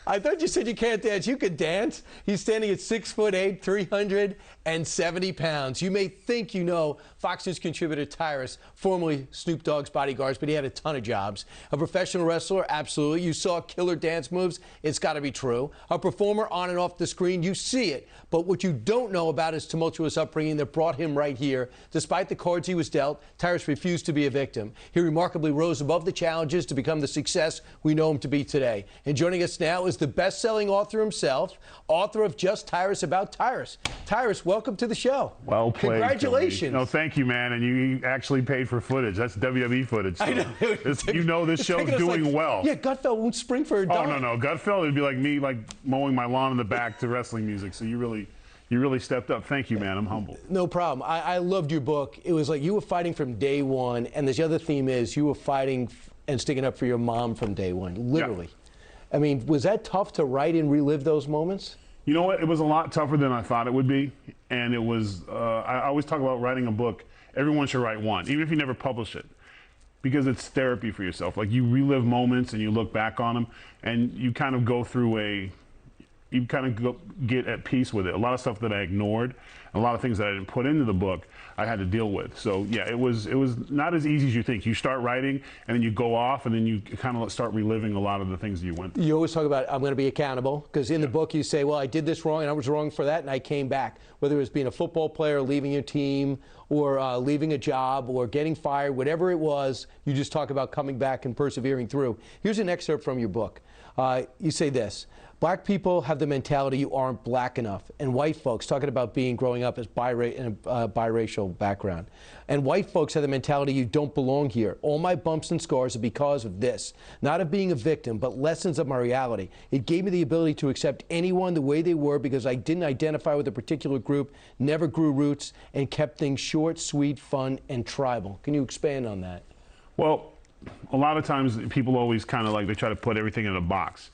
I thought you said you can't dance. You could dance. He's standing at 6'8", 370 pounds. You may think you know Fox News contributor Tyrus, formerly Snoop Dogg's bodyguards, but he had a ton of jobs. A professional wrestler, absolutely. You saw killer dance moves. It's got to be true. A performer on and off the screen, you see it. But what you don't know about his tumultuous upbringing that brought him right here. Despite the cards he was dealt, Tyrus refused to be a victim. He remarkably rose above the challenges to become the success we know him to be today. And joining us now is the best-selling author himself, author of Just Tyrus About Tyrus. Tyrus, welcome to the show. Well played. Congratulations. No, thank you, man. And you actually paid for footage. That's WWE footage. So I know. you know this show's doing well. Yeah, Gutfeld won't spring for a dime. Oh, no. Gutfeld would be like me, like mowing my lawn in the back to wrestling music. So you really stepped up. Thank you, man. I'm humbled. No problem. I loved your book. It was like you were fighting from day one. And the other theme is you were fighting and sticking up for your mom from day one, literally. Yeah. I mean, was that tough to write and relive those moments? You know what? It was a lot tougher than I thought it would be. And it was, I always talk about writing a book. Everyone should write one, even if you never publish it, because it's therapy for yourself. Like, you relive moments and you look back on them and you kind of go through you kind of get at peace with it. A lot of stuff that I ignored, a lot of things that I didn't put into the book, I had to deal with. So yeah, it was not as easy as you think. You start writing and then you go off and then you kind of start reliving a lot of the things that you went through. You always talk about, I'm going to be accountable, because in the book you say, well, I did this wrong and I was wrong for that and I came back. Whether it was being a football player, leaving your team, or leaving a job, or getting fired, whatever it was, you just talk about coming back and persevering through. Here's an excerpt from your book. You say this: black people have the mentality you aren't black enough, and white folks, talking about growing up as in a biracial background, and white folks have the mentality you don't belong here. All my bumps and scars are because of this, not of being a victim, but lessons of my reality. It gave me the ability to accept anyone the way they were because I didn't identify with a particular group, never grew roots, and kept things short, sweet, fun, and tribal. Can you expand on that? Well, a lot of times people always kind of like, they try to put everything in a box.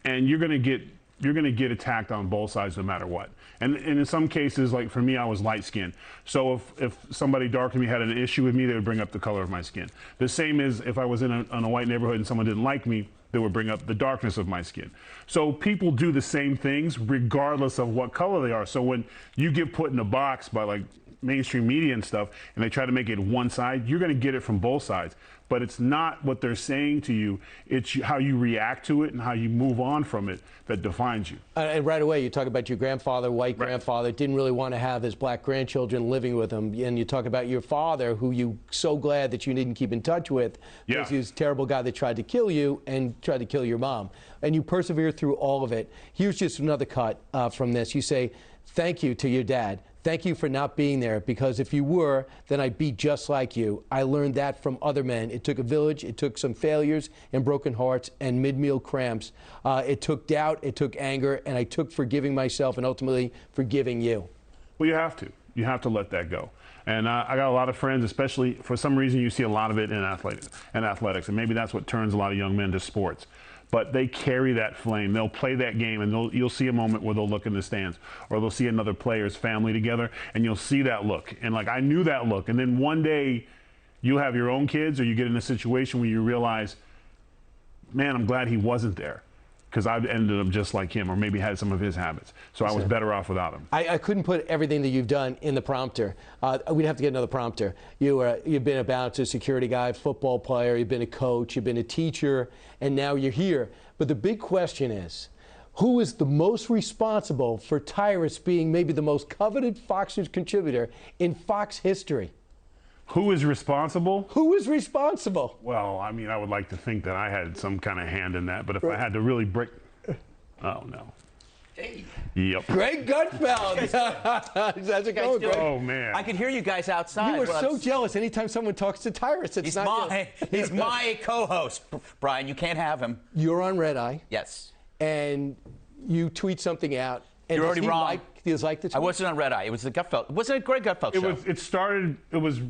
And you're gonna get attacked on both sides no matter what. And in some cases, like for me, I was light skinned. So if somebody dark than me had an issue with me, they would bring up the color of my skin. The same as if I was in a white neighborhood and someone didn't like me, they would bring up the darkness of my skin. So people do the same things regardless of what color they are. So when you get put in a box by like mainstream media and stuff, and they try to make it one side, you're gonna get it from both sides. But it's not what they're saying to you, it's how you react to it and how you move on from it that defines you. And right away, you talk about your grandfather, white grandfather, didn't really want to have his black grandchildren living with him. And you talk about your father, who you so glad that you didn't keep in touch with, because he was a terrible guy that tried to kill you and tried to kill your mom. And you persevere through all of it. Here's just another cut from this. You say, thank you to your dad. Thank you for not being there, because if you were, then I'd be just like you. I learned that from other men. It took a village, it took some failures and broken hearts and mid-meal cramps. It took doubt, it took anger, and I took forgiving myself and ultimately forgiving you. Well, you have to. You have to let that go. And I got a lot of friends, especially for some reason you see a lot of it in athletics, and maybe that's what turns a lot of young men to sports. But they carry that flame. They'll play that game, and you'll see a moment where they'll look in the stands, or they'll see another player's family together, and you'll see that look. And like, I knew that look. And then one day, you'll have your own kids, or you get in a situation where you realize, man, I'm glad he wasn't there, because I ended up just like him, or maybe had some of his habits. So I was better off without him. I couldn't put everything that you've done in the prompter. We'd have to get another prompter. You've been a bouncer, security guy, football player, you've been a coach, you've been a teacher, and now you're here. But the big question is, who is the most responsible for Tyrus being maybe the most coveted Fox News contributor in Fox history? Who is responsible? Who is responsible? Well, I mean, I would like to think that I had some kind of hand in that, but if I had to really break, oh no. Hey. Yep. Greg Gutfeld. How's it going, Greg? Oh man. I could hear you guys outside. You are so jealous anytime someone talks to Tyrus. He's my co-host, Brian. You can't have him. You're on Red Eye. Yes. And you tweet something out. And you're already wrong. He was like the tweet? I wasn't on Red Eye. It was the Gutfeld. It wasn't a Greg Gutfeld show. It was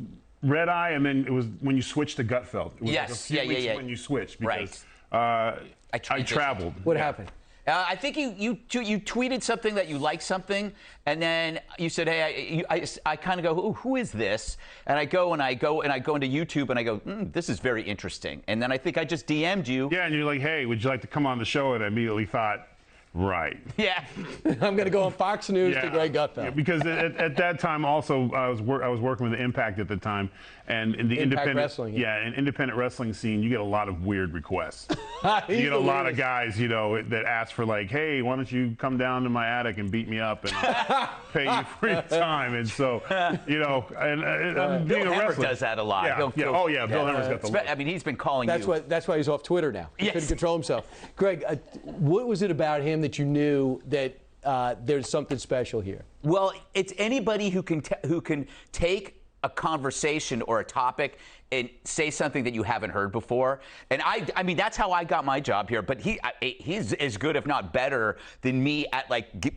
Red Eye, and then it was when you switched to Gutfeld. It was yes. like a few weeks when you switched, because I traveled. What happened? I think you tweeted something that you liked something, and then you said, "Hey, I kind of go, who is this?" And I go into YouTube and I go, "This is very interesting." And then I think I just DM'd you. Yeah, and you're like, "Hey, would you like to come on the show?" And I immediately thought, right. Yeah. I'm going to go on Fox News to Greg Gutfeld. Yeah, because at that time also I was working with the Impact at the time, and in the independent wrestling. in independent wrestling scene, you get a lot of weird requests. You get a lot of guys, that ask for like, "Hey, why don't you come down to my attic and beat me up and I'll pay you for your time?" And so, and being Bill a Hammer wrestler does that a lot. Yeah, Bill Hammer's got the look. I mean, he's been calling you. That's why he's off Twitter now. He couldn't control himself. Greg, what was it about him that you knew that there's something special here? Well, it's anybody who can take a conversation or a topic and say something that you haven't heard before. And I mean, that's how I got my job here. But he's as good, if not better, than me at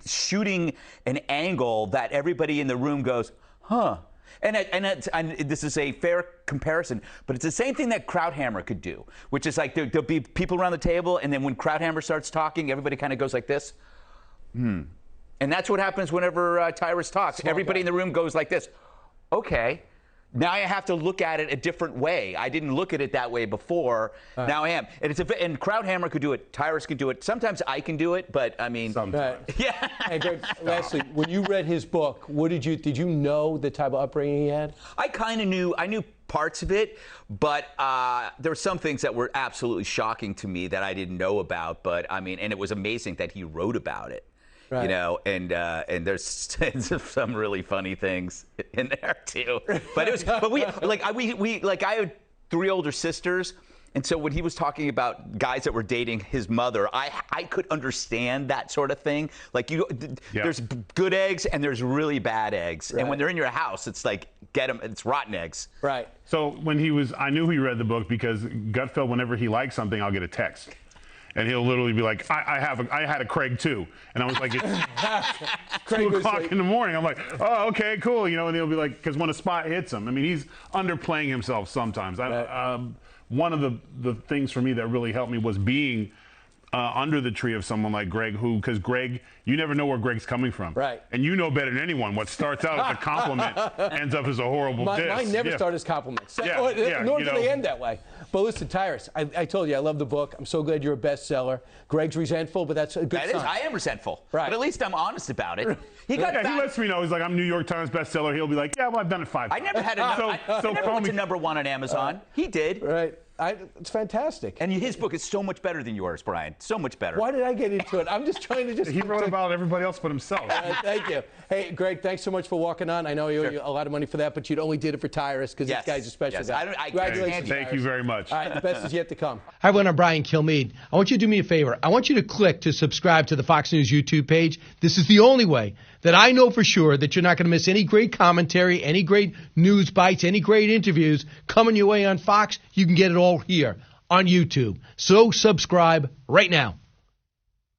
shooting an angle that everybody in the room goes, huh. And this is a fair comparison, but it's the same thing that Krauthammer could do, which is like there'll be people around the table, and then when Krauthammer starts talking, everybody kind of goes like this. And that's what happens whenever Tyrus talks. Everybody in the room goes like this. Okay, now I have to look at it a different way. I didn't look at it that way before. Now I am. And Krauthammer could do it. Tyrus could do it. Sometimes I can do it, but I mean. Sometimes. Yeah. And Greg, lastly, when you read his book, did you know the type of upbringing he had? I kind of knew. I knew parts of it, but there were some things that were absolutely shocking to me that I didn't know about. But I mean, and it was amazing that he wrote about it. Right. And there's some really funny things in there too. But I had 3 older sisters, and so when he was talking about guys that were dating his mother, I could understand that sort of thing. Like there's good eggs and there's really bad eggs, and when they're in your house, it's like get them. It's rotten eggs. Right. So I knew he read the book because Gutfeld, whenever he likes something, I'll get a text. And he'll literally be like, I had a Craig too. And I was like, it's 2 o'clock in the morning. I'm like, oh, okay, cool. And he'll be like, because when a spot hits him, I mean, he's underplaying himself sometimes. One of the things for me that really helped me was being under the tree of someone like Greg, because Greg, you never know where Greg's coming from. Right. And you know better than anyone what starts out as a compliment ends up as a horrible diss. Mine never start as compliments. Yeah, Nor do they end that way. But listen, Tyrus, I told you I love the book. I'm so glad you're a bestseller. Greg's resentful, but that's a good sign. I am resentful. Right. But at least I'm honest about it. He lets me know. He's like, I'm New York Times bestseller. He'll be like, yeah, well, I've done it 5 times. I never had I never went to #1 on Amazon. He did. Right. It's fantastic. And his book is so much better than yours, Brian. So much better. Why did I get into it? I'm just trying to He wrote about everybody else but himself. Thank you. Hey, Greg, thanks so much for walking on. I know you owe you a lot of money for that, but you only did it for Tyrus because this guy's a special guy. Congratulations, Thank you very much. All right, the best is yet to come. Hi, everyone. I'm Brian Kilmeade. I want you to do me a favor. I want you to click to subscribe to the Fox News YouTube page. This is the only way that I know for sure that you're not going to miss any great commentary, any great news bites, any great interviews coming your way on Fox. You can get it all here on YouTube. So subscribe right now.